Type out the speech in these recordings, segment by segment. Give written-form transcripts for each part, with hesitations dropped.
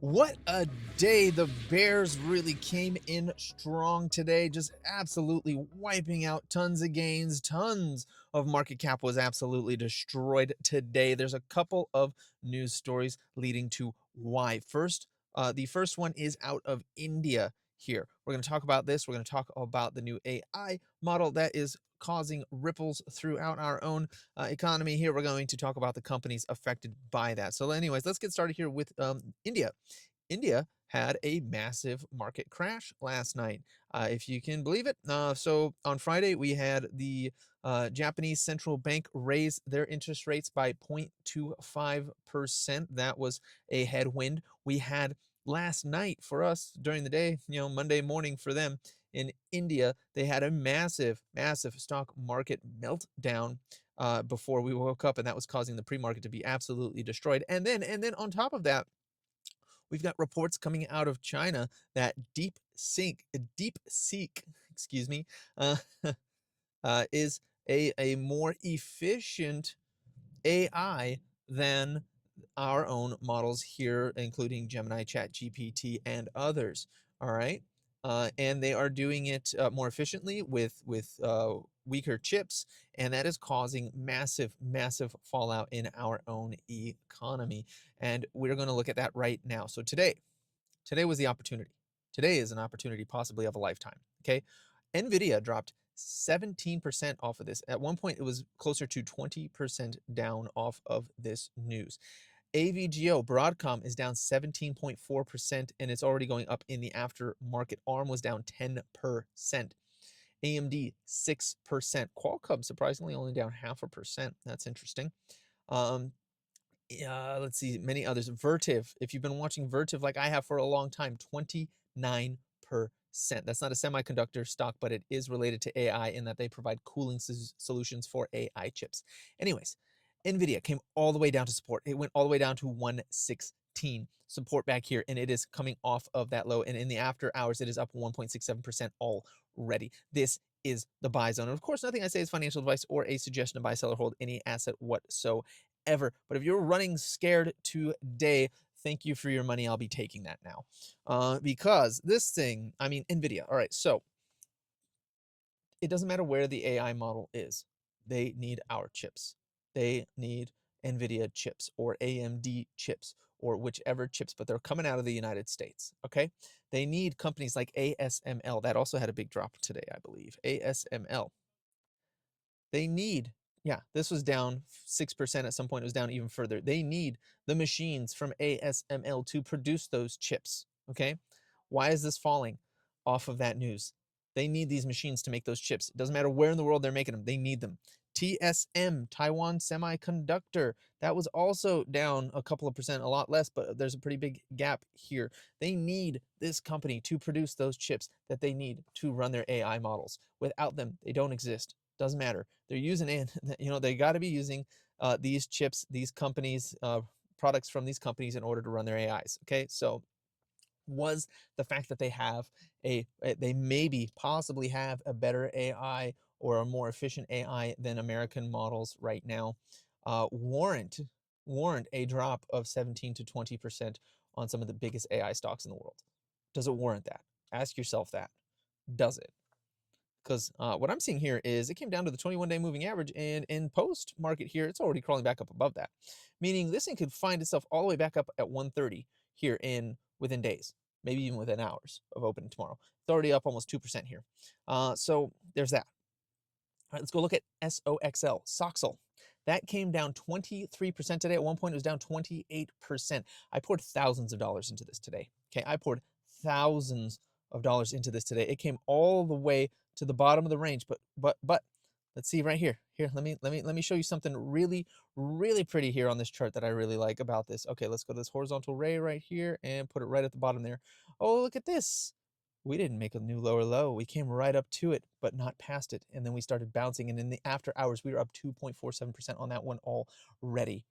What a day. The Bears really came in strong today, just absolutely wiping out tons of gains. Tons of market cap was absolutely destroyed today. There's a couple of news stories leading to why. The first one is out of India here. We're going to talk about this. We're going to talk about the new AI model that is causing ripples throughout our own economy here. We're going to talk about the companies affected by that. So anyways, let's get started here with India. India had a massive market crash last night, if you can believe it. So on Friday, we had the Japanese central bank raise their interest rates by 0.25%. That was a headwind. We had last night for us during the day, Monday morning for them in India, they had a massive, massive stock market meltdown before we woke up, and that was causing the pre-market to be absolutely destroyed. And then on top of that, we've got reports coming out of China that DeepSeek, excuse me, uh, is a more efficient AI than our own models here, including Gemini, ChatGPT, and others. All right, and they are doing it more efficiently with weaker chips, and that is causing massive, massive fallout in our own economy. And we're going to look at that right now. So today was the opportunity. Today is an opportunity possibly of a lifetime. Okay, Nvidia dropped 17% off of this. At one point, it was closer to 20% down off of this news. AVGO Broadcom is down 17.4%, and it's already going up in the aftermarket. ARM was down 10%. AMD 6%. Qualcomm surprisingly only down 0.5%. That's interesting. Um, let's see, many others. Vertiv, if you've been watching Vertiv like I have for a long time, 29%. That's not a semiconductor stock, but it is related to AI in that they provide cooling solutions for AI chips. Anyways, NVIDIA came all the way down to support. It went all the way down to 116 support back here, and it is coming off of that low. And in the after hours, it is up 1.67% already. This is the buy zone. And of course, nothing I say is financial advice or a suggestion to buy, sell, or hold any asset whatsoever. But if you're running scared today, thank you for your money. I'll be taking that now. Because this thing, I mean, NVIDIA. All right, so it doesn't matter where the AI model is. They need our chips. They need NVIDIA chips or AMD chips or whichever chips, but they're coming out of the United States. Okay. They need companies like ASML. That also had a big drop today, I believe. ASML. They need, yeah, this was down 6%. At some point, it was down even further. They need the machines from ASML to produce those chips. Okay. Why is this falling off of that news? They need these machines to make those chips. It doesn't matter where in the world they're making them, they need them. TSM, Taiwan Semiconductor, that was also down a couple of percent, a lot less, but there's a pretty big gap here. They need this company to produce those chips that they need to run their AI models. Without them, they don't exist. Doesn't matter. They're using it. They got to be using these chips, these companies, products from these companies in order to run their AIs. Okay, so was the fact that they maybe possibly have a better AI or a more efficient AI than American models right now warrant a drop of 17 to 20% on some of the biggest AI stocks in the world? Does it warrant that? Ask yourself that. Does it? Because what I'm seeing here is it came down to the 21-day moving average, and in post market here, it's already crawling back up above that, meaning this thing could find itself all the way back up at 130 here within days, maybe even within hours of opening tomorrow. It's already up almost 2% here. So there's that. All right, let's go look at Soxel. That came down 23% today. At one point, it was down 28%. I poured thousands of dollars into this today. Okay, I poured thousands of dollars into this today. It came all the way to the bottom of the range, but let's see right here. Here, let me show you something really, really pretty here on this chart that I really like about this. Okay, let's go to this horizontal ray right here and put it right at the bottom there. Oh, look at this. We didn't make a new lower low. We came right up to it, but not past it. And then we started bouncing. And in the after hours, we were up 2.47% on that one already.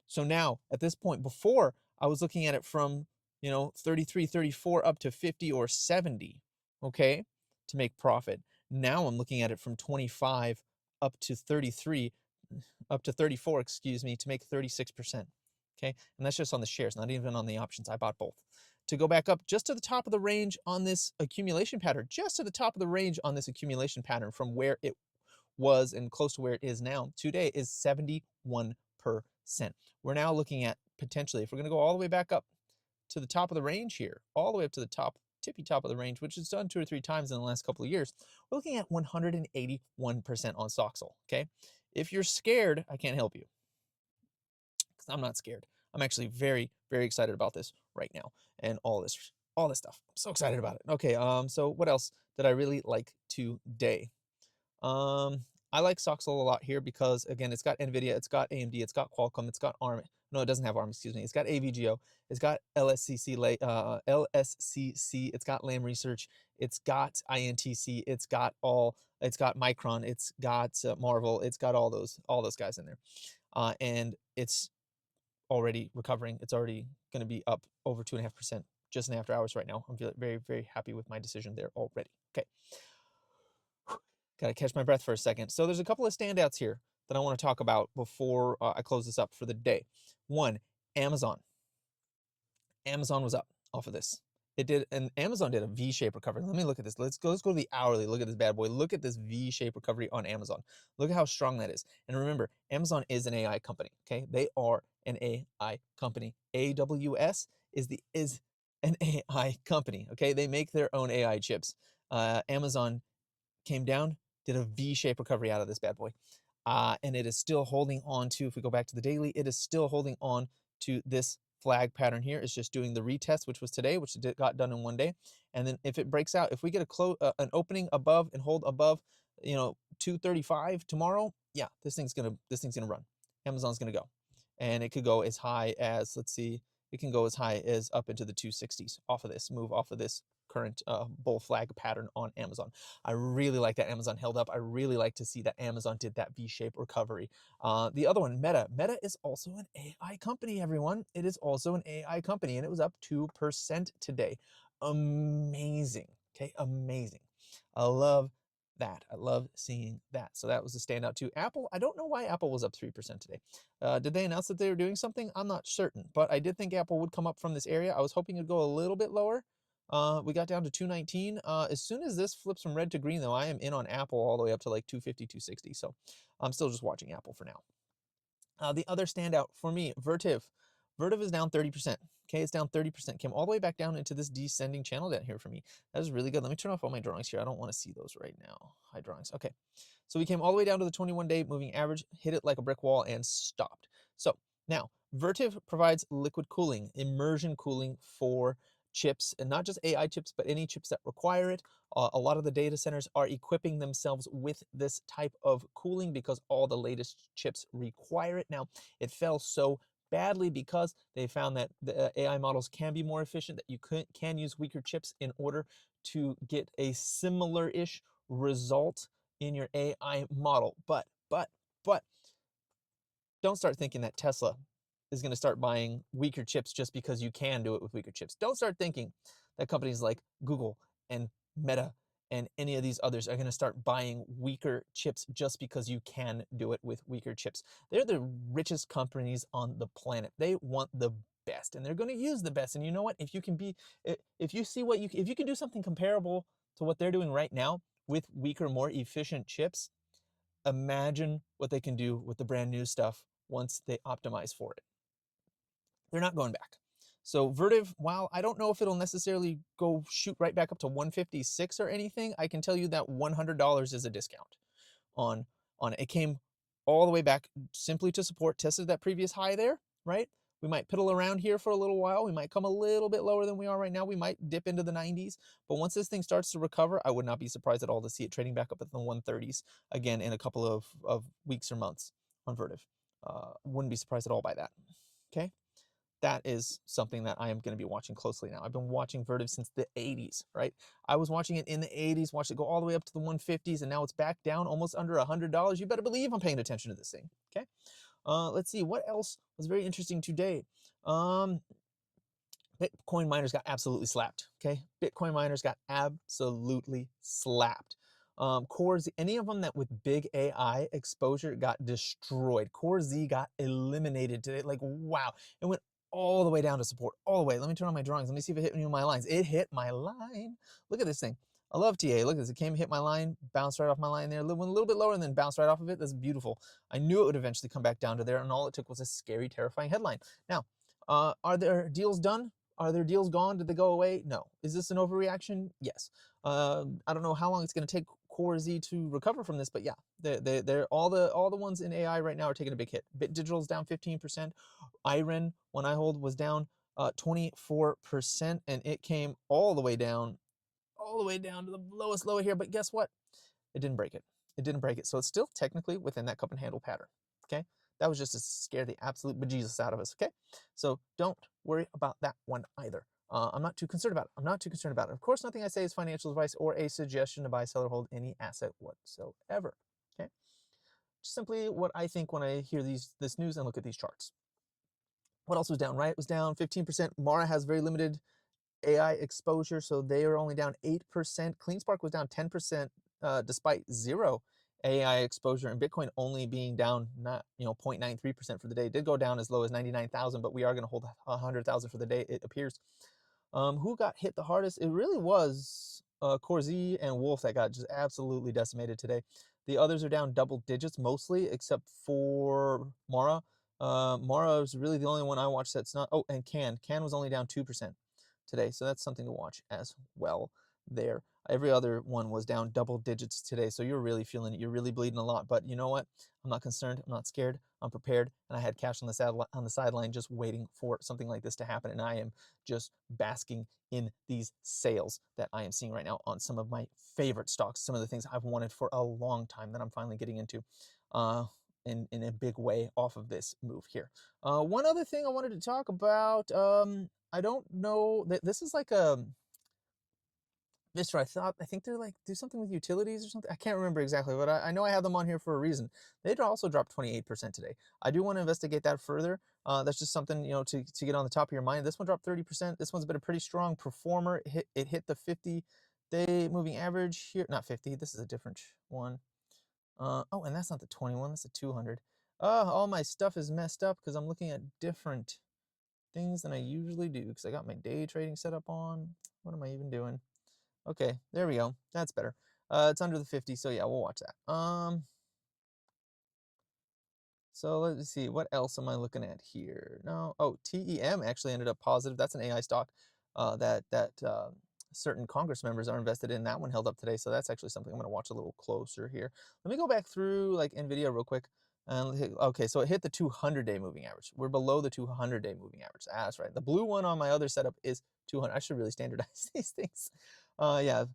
So now at this point, before I was looking at it from, 33, 34 up to 50 or 70, okay, to make profit. Now I'm looking at it from 25 up to 33, up to 34, excuse me, to make 36%. okay? And that's just on the shares, not even on the options. I bought both. To go back up just to the top of the range on this accumulation pattern, just to the top of the range on this accumulation pattern from where it was and close to where it is now today is 71%. We're now looking at potentially, if we're going to go all the way back up to the top of the range here, all the way up to the top, tippy top of the range, which is done 2 or 3 times in the last couple of years, we're looking at 181% on Stoxel, okay? If you're scared, I can't help you because I'm not scared. I'm actually very, very excited about this right now and all this stuff. I'm so excited about it. Okay, so what else did I really like today? I like Stoxel a lot here because again, it's got NVIDIA, it's got AMD, it's got Qualcomm, it's got ARM. No, it doesn't have ARM, excuse me. It's got AVGO, it's got LSCC, it's got Lam Research, it's got INTC, it's got Micron, it's got Marvel, it's got all those guys in there. And it's already recovering. It's already going to be up over 2.5% just in after hours right now. I'm feeling very, very happy with my decision there already. Okay. Got to catch my breath for a second. So there's a couple of standouts here that I want to talk about before I close this up for the day. One, Amazon. Amazon was up off of this. It did, and Amazon did a V-shaped recovery. Let me look at this. Let's go to the hourly. Look at this bad boy. Look at this V-shaped recovery on Amazon. Look at how strong that is. And remember, Amazon is an AI company. Okay, they are an AI company. AWS is an AI company. Okay, they make their own AI chips. Amazon came down, did a V-shaped recovery out of this bad boy. And it is still holding on to, if we go back to the daily, it is still holding on to this flag pattern here. It's just doing the retest, which was today, which got done in one day. And then if it breaks out, if we get an opening above and hold above, 235 tomorrow, yeah, this thing's gonna run. Amazon's gonna go, and it could go as high as, let's see, it can go as high as up into the 260s off of this move, off of this current bull flag pattern on Amazon. I really like that Amazon held up. I really like to see that Amazon did that V-shaped recovery. The other one, Meta. Meta is also an AI company, everyone. It is also an AI company, and it was up 2% today. Amazing. Okay, amazing. I love that. I love seeing that. So that was a standout too. Apple, I don't know why Apple was up 3% today. Did they announce that they were doing something? I'm not certain, but I did think Apple would come up from this area. I was hoping it'd go a little bit lower. We got down to 219. As soon as this flips from red to green, though, I am in on Apple all the way up to like 250, 260. So I'm still just watching Apple for now. The other standout for me, Vertiv. Vertiv is down 30%. Okay, it's down 30%. Came all the way back down into this descending channel down here for me. That is really good. Let me turn off all my drawings here. I don't want to see those right now. High drawings. Okay. So we came all the way down to the 21-day moving average, hit it like a brick wall, and stopped. So now, Vertiv provides liquid cooling, immersion cooling for chips, and not just AI chips, but any chips that require it. A lot of the data centers are equipping themselves with this type of cooling because all the latest chips require it. Now, it fell so badly because they found that the AI models can be more efficient, that you can use weaker chips in order to get a similar-ish result in your AI model. But don't start thinking that Tesla is going to start buying weaker chips just because you can do it with weaker chips. Don't start thinking that companies like Google and Meta and any of these others are going to start buying weaker chips just because you can do it with weaker chips. They're the richest companies on the planet. They want the best, and they're going to use the best. And you know what? If you can if you can do something comparable to what they're doing right now with weaker, more efficient chips, imagine what they can do with the brand new stuff once they optimize for it. They're not going back. So Vertiv, while I don't know if it'll necessarily go shoot right back up to 156 or anything, I can tell you that $100 is a discount on it. It came all the way back simply to support, tested that previous high there, right? We might piddle around here for a little while. We might come a little bit lower than we are right now. We might dip into the 90s. But once this thing starts to recover, I would not be surprised at all to see it trading back up at the 130s again in a couple of weeks or months on Vertiv. Wouldn't be surprised at all by that. Okay? That is something that I am going to be watching closely now. I've been watching Vertiv since the 80s, right? I was watching it in the 80s, watched it go all the way up to the 150s, and now it's back down almost under $100. You better believe I'm paying attention to this thing, okay? Let's see, what else was very interesting today? Bitcoin miners got absolutely slapped, okay? Bitcoin miners got absolutely slapped. Core Z, any of them that with big AI exposure got destroyed. Core Z got eliminated today. Like, wow. It went all the way down to support, all the way. Let me turn on my drawings. Let me see if it hit any of my lines. It hit my line. Look at this thing. I love TA. Look at this. It came, hit my line, bounced right off my line there. Went a little bit lower and then bounced right off of it. That's beautiful. I knew it would eventually come back down to there, and all it took was a scary, terrifying headline. Now, are there deals done? Are there deals gone? Did they go away? No. Is this an overreaction? Yes. I don't know how long it's going to take Core Z to recover from this, but yeah, they're all the ones in AI right now are taking a big hit. Bit Digital's down 15%. IREN, one I hold, was down 24%, and it came all the way down to the lowest low here. But guess what? It didn't break it. It didn't break it. So it's still technically within that cup and handle pattern. Okay. That was just to scare the absolute bejesus out of us. Okay. So don't worry about that one either. I'm not too concerned about it. I'm not too concerned about it. Of course, nothing I say is financial advice or a suggestion to buy, sell, or hold any asset whatsoever. Okay. Just simply what I think when I hear this news and look at these charts. What else was down? Riot was down 15%. Mara has very limited AI exposure, so they are only down 8%. CleanSpark was down 10%, despite zero AI exposure, and Bitcoin only being down 0.93% for the day. It did go down as low as 99,000, but we are going to hold 100,000 for the day, it appears. Who got hit the hardest? It really was Core Z and Wolf that got just absolutely decimated today. The others are down double digits mostly, except for Mara. Mara is really the only one I watched that's not. Oh, and Can. Can was only down 2% today, so that's something to watch as well there. Every other one was down double digits today, so you're really feeling it. You're really bleeding a lot, but you know what? I'm not concerned. I'm not scared. I'm prepared, and I had cash on the sideline just waiting for something like this to happen, and I am just basking in these sales that I am seeing right now on some of my favorite stocks, some of the things I've wanted for a long time that I'm finally getting into in a big way off of this move here. One other thing I wanted to talk about, I don't know, this is like a Vistra, I think they're like, do something with utilities or something. I can't remember exactly, but I know I have them on here for a reason. They also dropped 28% today. I do want to investigate that further. That's just something, to get on the top of your mind. This one dropped 30%. This one's been a pretty strong performer. It hit the 50-day moving average here. Not 50, this is a different one. Oh, and that's not the 21, that's the 200. All my stuff is messed up because I'm looking at different things than I usually do because I got my day trading set up on. What am I even doing? Okay, there we go. That's better. It's under the 50, so yeah, we'll watch that. So let's see, what else am I looking at here? No, oh, TEM actually ended up positive. That's an AI stock that certain Congress members are invested in. That one held up today, so that's actually something I'm going to watch a little closer here. Let me go back through like NVIDIA real quick. Okay, so it hit the 200-day moving average. We're below the 200-day moving average. That's right. The blue one on my other setup is 200. I should really standardize these things. Yeah,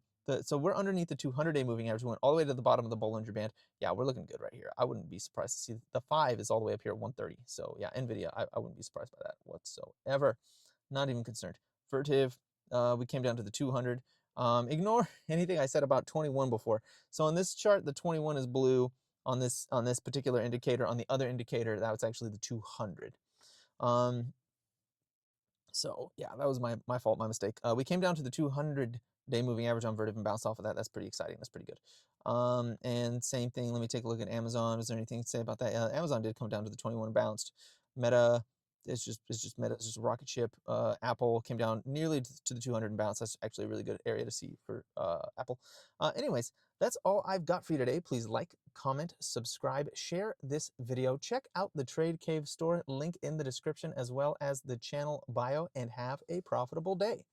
so we're underneath the 200-day moving average. We went all the way to the bottom of the Bollinger Band. Yeah, we're looking good right here. I wouldn't be surprised to see the 5 is all the way up here at 130. So yeah, NVIDIA, I wouldn't be surprised by that whatsoever. Not even concerned. Vertiv, we came down to the 200. Ignore anything I said about 21 before. So on this chart, the 21 is blue. On this particular indicator, on the other indicator, that was actually the 200. So yeah, that was my fault, my mistake. We came down to the 200-day moving average on Vertiv and bounced off of that. That's pretty exciting. That's pretty good. And same thing. Let me take a look at Amazon. Is there anything to say about that? Amazon did come down to the 21 bounced. Meta, it's just Meta. It's just a rocket ship. Apple came down nearly to the 200 and bounced. That's actually a really good area to see for Apple. Anyways, that's all I've got for you today. Please like, comment, subscribe, share this video. Check out the Trade Cave store, link in the description, as well as the channel bio, and have a profitable day.